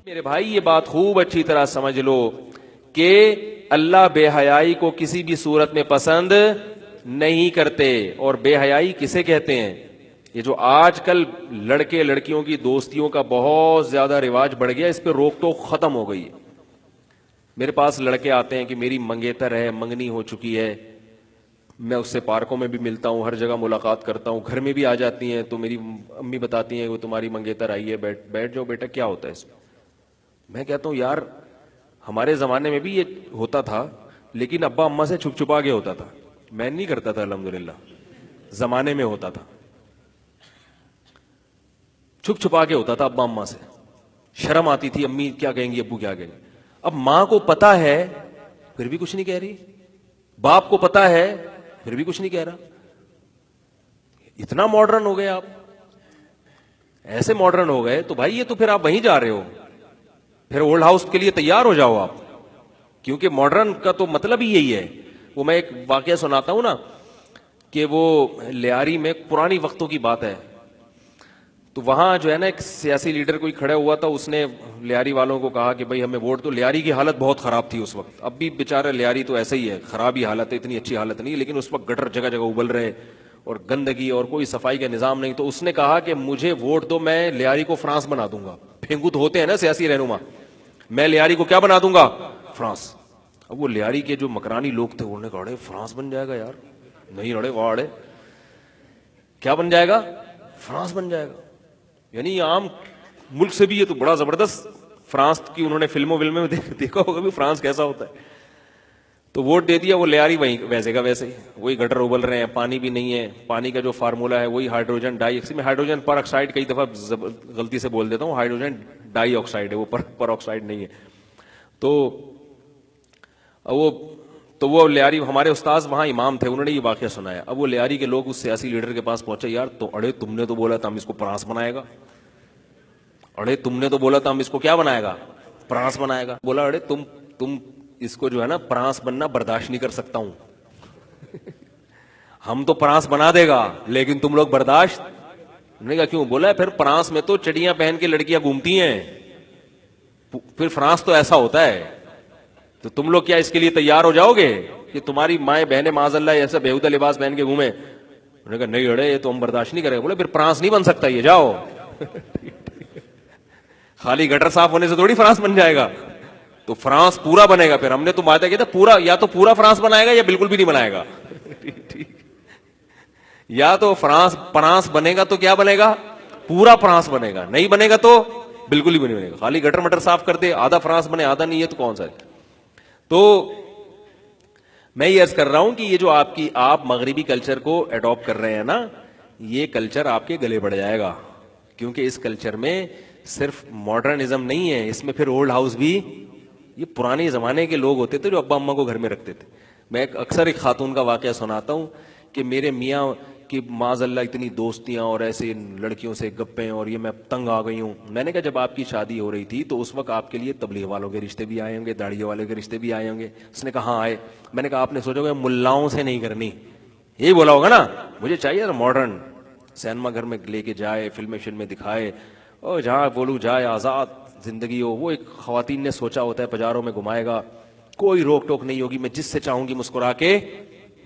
میرے بھائی یہ بات خوب اچھی طرح سمجھ لو کہ اللہ بے حیائی کو کسی بھی صورت میں پسند نہیں کرتے. اور بے حیائی کسے کہتے ہیں؟ یہ جو آج کل لڑکے لڑکیوں کی دوستیوں کا بہت زیادہ رواج بڑھ گیا, اس پہ روک ٹوک ختم ہو گئی ہے. میرے پاس لڑکے آتے ہیں کہ میری منگیتر ہے, منگنی ہو چکی ہے, میں اس سے پارکوں میں بھی ملتا ہوں, ہر جگہ ملاقات کرتا ہوں, گھر میں بھی آ جاتی ہیں تو میری امی بتاتی ہیں وہ تمہاری منگیتر آئی ہے, بیٹھ جاؤ بیٹا, کیا ہوتا ہے اس میں. میں کہتا ہوں یار ہمارے زمانے میں بھی یہ ہوتا تھا, لیکن ابا اماں سے چھپ چھپا کے ہوتا تھا, میں نہیں کرتا تھا الحمدللہ, زمانے میں ہوتا تھا, چھپ چھپا کے ہوتا تھا ابا اماں سے, شرم آتی تھی, امی کیا کہیں گی, ابو کیا کہیں گے. اب ماں کو پتا ہے پھر بھی کچھ نہیں کہہ رہی, باپ کو پتا ہے پھر بھی کچھ نہیں کہہ رہا. اتنا ماڈرن ہو گئے آپ, ایسے ماڈرن ہو گئے تو بھائی یہ تو پھر آپ وہیں جا رہے ہو, پھر اولڈ ہاؤس کے لیے تیار ہو جاؤ آپ, کیونکہ ماڈرن کا تو مطلب ہی یہی ہے. وہ میں ایک واقعہ سناتا ہوں نا کہ وہ لیاری میں پرانی وقتوں کی بات ہے, تو وہاں جو ہے نا ایک سیاسی لیڈر کوئی کھڑا ہوا تھا, اس نے لیاری والوں کو کہا کہ بھائی ہمیں ووٹ دو. لیاری کی حالت بہت خراب تھی اس وقت, اب بھی بیچارہ لیاری تو ایسا ہی ہے, خراب ہی حالت ہے, اتنی اچھی حالت نہیں, لیکن اس وقت گٹر جگہ جگہ ابل رہے اور گندگی اور کوئی صفائی کا نظام نہیں. تو اس نے کہا کہ مجھے ووٹ دو, میں لیاری کو فرانس بنا دوں گا. پھینگو تو ہوتے ہیں نا سیاسی رہنما, میں لیاری کو کیا بنا دوں گا, فرانس. اب وہ لیاری کے جو مکرانی لوگ تھے انہوں نے کہا اڑے فرانس بن جائے گا یار, نہیں اڑے واہ اڑے کیا بن جائے گا, فرانس بن جائے گا. یعنی عام ملک سے بھی یہ تو بڑا زبردست, فرانس کی انہوں نے فلموں میں دیکھا ہوگا بھی فرانس کیسا ہوتا ہے. تو ووٹ دے دیا, وہ لیاری وہیں ویسے کا ویسے ہی, وہی گٹر ابل رہے ہیں, پانی بھی نہیں ہے, پانی کا جو فارمولا ہے وہی ہائیڈروجن ڈائی, میں ہائیڈروجن پر آکسائڈ کئی دفعہ غلطی سے بول دیتا ہوں, ہائیڈروجن ڈائی آکسائڈ ہے وہ, پر آکسائڈ نہیں ہے. تو وہ لیاری, ہمارے استاذ وہاں امام تھے, انہوں نے یہ واقعہ سنایا. اب وہ لیاری کے لوگ اس سیاسی لیڈر کے پاس پہنچے, یار تو اڑے تم نے تو بولا تھا ہم اس کو فرانس بنائے گا, اڑے تم نے تو بولا تھا ہم اس کو کیا بنائے گا, فرانس بنائے گا. بولا اڑے تم اس کو جو ہے نا فرانس بننا برداشت نہیں کر سکتا ہوں, ہم تو فرانس بنا دے گا لیکن تم لوگ برداشت نہیں گا. کیوں؟ بولا پھر فرانس میں تو چڑیاں پہن کے لڑکیاں گھومتی ہیں, پھر فرانس تو ایسا ہوتا ہے, تو تم لوگ کیا اس کے لیے تیار ہو جاؤ گے کہ تمہاری مائیں بہنیں معاذ اللہ ایسا بیہودہ لباس پہن کے گھومے. انہوں نے کہا نہیں اڑے یہ تو ہم برداشت نہیں کریں گے. بولے پھر فرانس نہیں بن سکتا یہ, جاؤ. خالی گٹر صاف ہونے سے تھوڑی فرانس بن جائے گا, تو فرانس پورا بنے گا. پھر ہم نے تو وعدہ کیا تھا پورا, یا تو پورا فرانس بنائے گا یا بالکل بھی نہیں بنائے گا. یا تو فرانس بنے گا تو کیا بنے گا, پورا فرانس بنے گا, نہیں بنے گا تو بالکل ہی نہیں بنے گا. خالی گٹر مٹر صاف کر دے, آدھا فرانس بنے آدھا نہیں ہے تو کون سا ہے. تو میں یہ عرض کر رہا ہوں کہ یہ جو آپ مغربی کلچر کو اڈاپٹ کر رہے ہیں نا, یہ کلچر آپ کے گلے بڑھ جائے گا, کیونکہ اس کلچر میں صرف ماڈرنزم نہیں ہے, اس میں پھر اولڈ ہاؤس بھی, یہ پرانے زمانے کے لوگ ہوتے تھے جو ابا اماں کو گھر میں رکھتے تھے. میں اکثر ایک خاتون کا واقعہ سناتا ہوں کہ میرے میاں کی معاذ اللہ اتنی دوستیاں اور ایسے لڑکیوں سے گپیں, اور یہ میں تنگ آ گئی ہوں. میں نے کہا جب آپ کی شادی ہو رہی تھی تو اس وقت آپ کے لیے تبلیغ والوں کے رشتے بھی آئے ہوں گے, داڑھی والوں کے رشتے بھی آئے ہوں گے. اس نے کہا ہاں آئے. میں نے کہا آپ نے سوچا کہ ملاؤں سے نہیں کرنی, یہی بولا ہوگا نا, مجھے چاہیے نا ماڈرن, سینما گھر میں لے کے جائے, فلمیں دکھائے, اور جہاں بولوں جائے, آزاد زندگی ہو. وہ ایک خواتین نے سوچا ہوتا ہے بازاروں میں گھمائے گا, کوئی روک ٹوک نہیں ہوگی, میں جس سے چاہوں گی مسکرا کے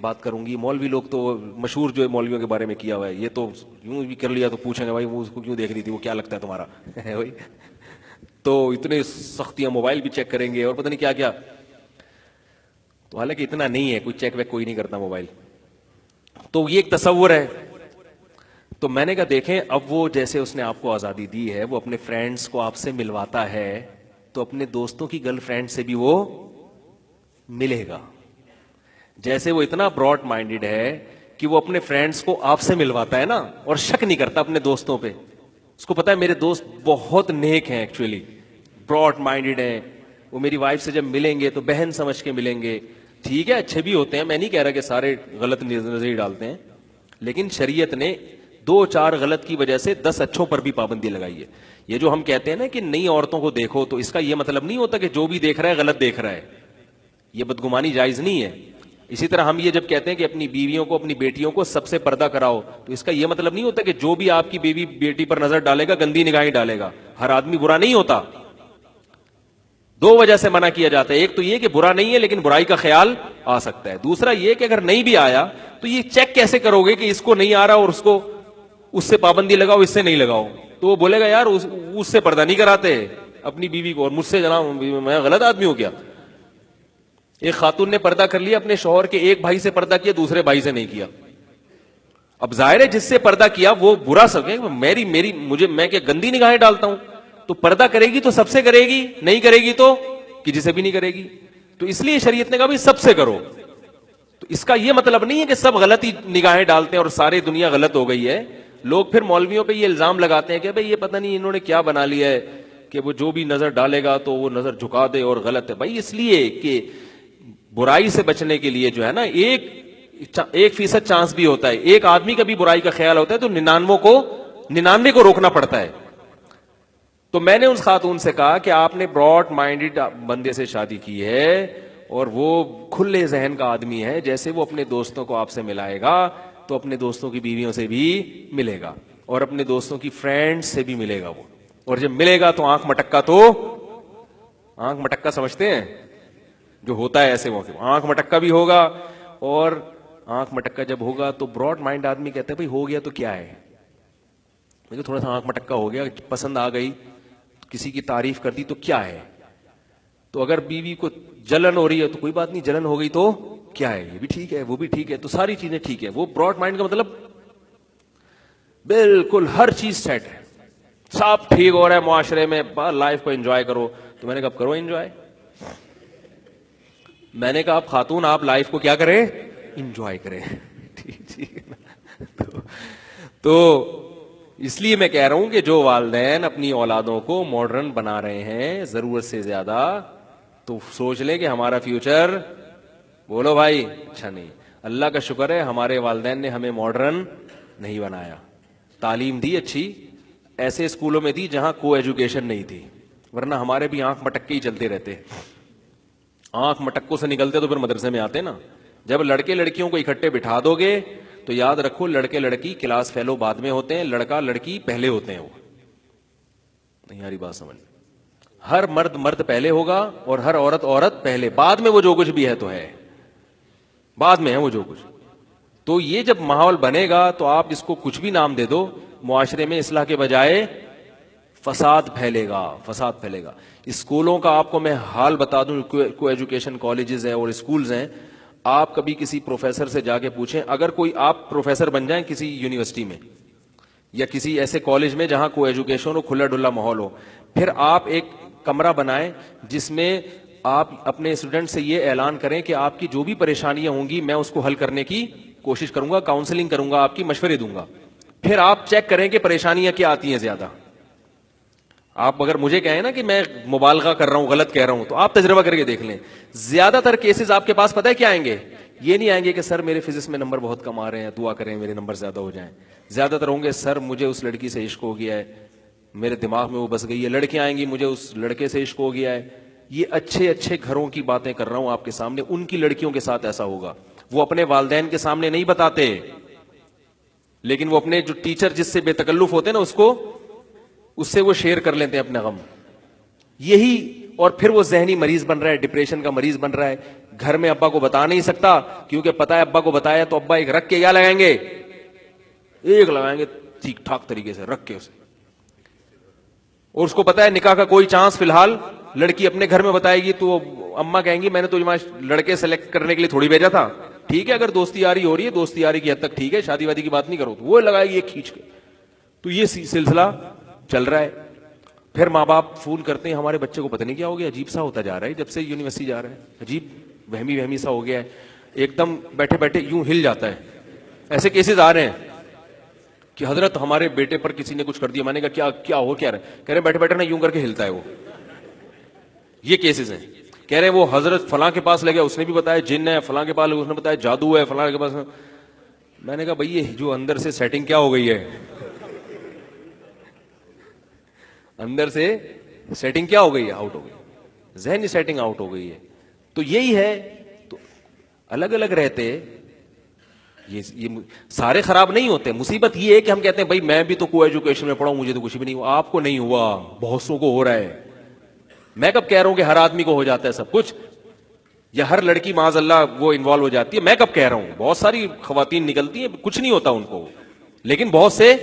بات کروں گی. مولوی لوگ تو مشہور جو ہے مولویوں کے بارے میں کیا ہوا ہے, یہ تو یوں بھی کر لیا تو پوچھیں گے بھائی وہ اس کو کیوں دیکھ رہی تھی, وہ کیا لگتا ہے تمہارا, بھائی تو اتنے سختیاں, موبائل بھی چیک کریں گے اور پتہ نہیں کیا کیا. تو حالانکہ اتنا نہیں ہے, کوئی چیک ویک کوئی نہیں کرتا موبائل. تو یہ ایک تصور ہے. تو میں نے کہا دیکھیں اب وہ جیسے اس نے آپ کو آزادی دی ہے, وہ اپنے فرینڈز کو آپ سے ملواتا ہے, تو اپنے دوستوں کی گرل فرینڈ سے بھی وہ ملے گا. جیسے وہ اتنا براڈ مائنڈیڈ ہے کہ وہ اپنے فرینڈز کو آپ سے ملواتا ہے نا, اور شک نہیں کرتا اپنے دوستوں پہ. اس کو پتا ہے میرے دوست بہت نیک ہیں, ایکچولی براڈ مائنڈیڈ ہیں, وہ میری وائف سے جب ملیں گے تو بہن سمجھ کے ملیں گے. ٹھیک ہے اچھے بھی ہوتے ہیں, میں نہیں کہہ رہا کہ سارے غلط نظریے ڈالتے ہیں, لیکن شریعت نے 2-4 غلط کی وجہ سے 10 اچھوں پر بھی پابندی لگائی ہے. یہ جو ہم کہتے ہیں نا کہ نئی عورتوں کو دیکھو, تو اس کا یہ مطلب نہیں ہوتا کہ جو بھی دیکھ رہا ہے غلط دیکھ رہا ہے, یہ بدگمانی جائز نہیں ہے. اسی طرح ہم یہ جب کہتے ہیں کہ اپنی بیویوں کو, اپنی بیٹیوں کو سب سے پردہ کراؤ, تو اس کا یہ مطلب نہیں ہوتا کہ جو بھی آپ کی بیوی بیٹی پر نظر ڈالے گا گندی نگاہیں ڈالے گا. ہر آدمی برا نہیں ہوتا, دو وجہ سے منع کیا جاتا ہے. ایک تو یہ کہ برا نہیں ہے لیکن برائی کا خیال آ سکتا ہے. دوسرا یہ کہ اگر نہیں بھی آیا تو یہ چیک کیسے کرو گے کہ اس کو نہیں آ رہا اور اس سے پابندی لگاؤ, اس سے نہیں لگاؤ. تو وہ بولے گا یار اس سے پردہ نہیں کراتے اپنی بیوی کو, اور مجھ سے جناب میں غلط آدمی ہوں کیا. ایک خاتون نے پردہ کر لیا اپنے شوہر کے ایک بھائی سے پردہ کیا, دوسرے بھائی سے نہیں کیا. اب ظاہر ہے جس سے پردہ کیا وہ برا سمجھے, میں کیا گندی نگاہیں ڈالتا ہوں. تو پردہ کرے گی تو سب سے کرے گی, نہیں کرے گی تو کسی سے بھی نہیں کرے گی. تو اس لیے شریعت نے کہا بھی سب سے کرو. تو اس کا یہ مطلب نہیں ہے کہ سب غلطی نگاہیں ڈالتے ہیں اور ساری دنیا غلط ہو گئی ہے. لوگ پھر مولویوں پہ یہ الزام لگاتے ہیں کہ بھائی یہ پتہ نہیں انہوں نے کیا بنا لیا ہے کہ وہ جو بھی نظر ڈالے گا تو وہ نظر جھکا دے اور غلط ہے. بھائی اس لیے کہ برائی سے بچنے کے لیے جو ہے نا 1% چانس بھی ہوتا ہے. ایک آدمی کا بھی برائی کا خیال ہوتا ہے تو 99 کو روکنا پڑتا ہے. تو میں نے اس خاتون سے کہا کہ آپ نے براڈ مائنڈڈ بندے سے شادی کی ہے اور وہ کھلے ذہن کا آدمی ہے, جیسے وہ اپنے دوستوں کو آپ سے ملائے گا تو اپنے دوستوں کی بیویوں سے بھی ملے گا اور اپنے دوستوں کی فرینڈ سے بھی ملے گا وہ. اور جب ملے گا تو آنکھ مٹکا سمجھتے ہیں جو ہوتا ہے ایسے موقع, آنکھ مٹکا بھی ہوگا. اور آنکھ مٹکا جب ہوگا تو براڈ مائنڈ آدمی کہتا ہے بھائی ہو گیا تو کیا ہے, مجھے تھوڑا سا آنکھ مٹکا ہو گیا, پسند آ گئی, کسی کی تعریف کر دی تو کیا ہے. تو اگر بیوی کو جلن ہو رہی ہے تو کوئی بات نہیں, جلن ہو گئی تو کیا ہے, یہ بھی ٹھیک ہے وہ بھی ٹھیک ہے, تو ساری چیزیں ٹھیک ہے. وہ براڈ مائنڈ کا مطلب بالکل ہر چیز سیٹ ہے, سب ٹھیک ہو رہا ہے معاشرے میں, لائف کو انجوائے کرو. تو میں نے کہا کرو انجوائے. میں نے کہا آپ خاتون آپ لائف کو کیا کریں, انجوائے کریں. ٹھیک ہے. تو اس لیے میں کہہ رہا ہوں کہ جو والدین اپنی اولادوں کو ماڈرن بنا رہے ہیں ضرورت سے زیادہ, تو سوچ لیں کہ ہمارا فیوچر, بولو بھائی, اچھا نہیں. اللہ کا شکر ہے ہمارے والدین نے ہمیں ماڈرن نہیں بنایا, تعلیم دی اچھی, ایسے اسکولوں میں دی جہاں کو ایجوکیشن نہیں تھی, ورنہ ہمارے بھی آنکھ مٹک کے ہی چلتے رہتے. آنکھ مٹکوں سے نکلتے تو پھر مدرسے میں آتے نا. جب لڑکے لڑکیوں کو اکٹھے بٹھا دو گے تو یاد رکھو لڑکے لڑکی کلاس فیلو بعد میں ہوتے ہیں, لڑکا لڑکی پہلے ہوتے ہیں. وہ نہیں یاری بات سمجھ, ہر مرد پہلے ہوگا اور ہر عورت پہلے, بعد میں وہ جو کچھ بھی ہے تو ہے, بعد میں ہے وہ جو کچھ. تو یہ جب ماحول بنے گا تو آپ اس کو کچھ بھی نام دے دو, معاشرے میں اصلاح کے بجائے فساد پھیلے گا. اسکولوں کا آپ کو میں حال بتا دوں, کو ایجوکیشن کالجز ہیں اور اسکولز ہیں, آپ کبھی کسی پروفیسر سے جا کے پوچھیں, اگر کوئی آپ پروفیسر بن جائیں کسی یونیورسٹی میں یا کسی ایسے کالج میں جہاں کو ایجوکیشن ہو, کھلا ڈلا ماحول ہو, پھر آپ ایک کمرہ بنائیں جس میں آپ اپنے اسٹوڈنٹ سے یہ اعلان کریں کہ آپ کی جو بھی پریشانیاں ہوں گی میں اس کو حل کرنے کی کوشش کروں گا, کاؤنسلنگ کروں گا, آپ کی مشورے دوں گا. پھر آپ چیک کریں کہ پریشانیاں کیا آتی ہیں زیادہ. آپ اگر مجھے کہیں نا کہ میں مبالغہ کر رہا ہوں, غلط کہہ رہا ہوں, تو آپ تجربہ کر کے دیکھ لیں. زیادہ تر کیسز آپ کے پاس پتہ ہے کیا آئیں گے, یہ نہیں آئیں گے کہ سر میرے فزکس میں نمبر بہت کم آ رہے ہیں, دعا کریں میرے نمبر زیادہ ہو جائیں. زیادہ تر ہوں گے سر مجھے اس لڑکی سے عشق ہو گیا ہے, میرے دماغ میں وہ بس گئی ہے. لڑکیاں آئیں گی مجھے اس لڑکے سے عشق ہو گیا ہے. یہ اچھے گھروں کی باتیں کر رہا ہوں آپ کے سامنے, ان کی لڑکیوں کے ساتھ ایسا ہوگا. وہ اپنے والدین کے سامنے نہیں بتاتے, لیکن وہ اپنے جو ٹیچر جس سے بے تکلف ہوتے ہیں نا اس سے وہ شیئر کر لیتے ہیں اپنا غم. یہی, اور پھر وہ ذہنی مریض بن رہا ہے, ڈپریشن کا مریض بن رہا ہے. گھر میں ابا کو بتا نہیں سکتا کیونکہ پتا ہے ابا کو بتایا تو ابا ایک رکھ کے کیا لگائیں گے, ایک لگائیں گے ٹھیک ٹھاک طریقے سے رکھ کے اسے. اور اس کو پتا ہے نکاح کا کوئی چانس فی الحال, لڑکی اپنے گھر میں بتائے گی تو اما کہیں گی میں نے تو لڑکے سلیکٹ کرنے کے لیے تھوڑی بھیجا تھا. ٹھیک ہے اگر دوستی یاری ہو رہی ہے, دوستی یاری کی حد تک ٹھیک ہے, شادی وادی کی بات نہیں کرو, تو وہ لگائے گی ایک کھینچ کے. تو یہ سلسلہ چل رہا ہے. پھر ماں باپ فون کرتے ہیں ہمارے بچے کو پتہ نہیں کیا ہو گیا, عجیب سا ہوتا جا رہا ہے جب سے یونیورسٹی جا رہا ہے, عجیب وہمی سا ہو گیا ہے, ایک دم بیٹھے بیٹھے یوں ہل جاتا ہے. ایسے کیسز آ رہے ہیں کہ حضرت ہمارے بیٹے پر کسی نے کچھ کر دیا. میں نے کہا کیا ہو کیا رہے, کہہ رہے بیٹھے بیٹھے نا یوں کر کے ہلتا ہے وہ. یہ کیسز ہیں. کہہ رہے وہ حضرت فلاں کے پاس لے گیا, اس نے بھی بتایا جن ہے, فلاں کے پاس اس نے بتایا جادو ہے, فلاں کے پاس. میں نے کہا بھائی یہ جو اندر سے سیٹنگ کیا ہو گئی ہے, اندر سے سیٹنگ کیا ہو گئی ہے, آؤٹ ہو گئی, ذہنی سیٹنگ آؤٹ ہو گئی ہے. تو یہی ہے. تو الگ الگ رہتے, یہ سارے خراب نہیں ہوتے. مصیبت یہ ہے کہ ہم کہتے ہیں بھائی میں بھی تو کو ایجوکیشن میں پڑھا ہوں, مجھے تو کچھ بھی نہیں ہوا. آپ کو نہیں ہوا, بہت سو کو ہو رہا ہے. میں کب کہہ رہا ہوں کہ ہر آدمی کو ہو جاتا ہے سب کچھ، یا ہر لڑکی معاذ اللہ وہ انوالو ہو جاتی ہے، میں کب کہہ رہا ہوں؟ بہت ساری خواتین نکلتی ہیں کچھ نہیں ہوتا ان کو، لیکن بہت سے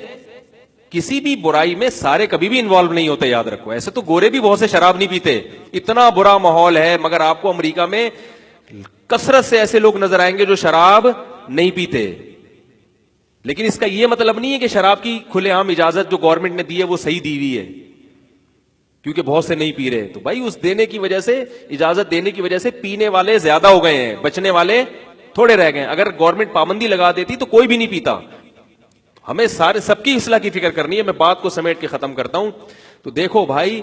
کسی بھی برائی میں سارے کبھی بھی انوالو نہیں ہوتے، یاد رکھو. ایسے تو گورے بھی بہت سے شراب نہیں پیتے، اتنا برا ماحول ہے، مگر آپ کو امریکہ میں کثرت سے ایسے لوگ نظر آئیں گے جو شراب نہیں پیتے. لیکن اس کا یہ مطلب نہیں ہے کہ شراب کی کھلے عام اجازت جو گورنمنٹ نے دی ہے وہ صحیح دی ہوئی ہے، کیونکہ بہت سے نہیں پی رہے. تو بھائی اس دینے کی وجہ سے، اجازت دینے کی وجہ سے پینے والے زیادہ ہو گئے ہیں، بچنے والے تھوڑے رہ گئے. اگر گورنمنٹ پابندی لگا دیتی تو کوئی بھی نہیں پیتا. ہمیں سارے سب کی اصلاح کی فکر کرنی ہے. میں بات کو سمیٹ کے ختم کرتا ہوں. تو دیکھو بھائی،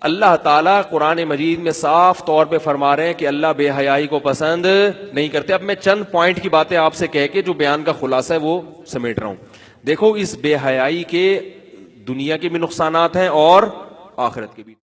اللہ تعالیٰ قرآن مجید میں صاف طور پہ فرما رہے ہیں کہ اللہ بے حیائی کو پسند نہیں کرتے. اب میں چند پوائنٹ کی باتیں آپ سے کہہ کے جو بیان کا خلاصہ ہے وہ سمیٹ رہا ہوں. دیکھو، اس بے حیائی کے دنیا کے بھی نقصانات ہیں اور آخرت کے بھی.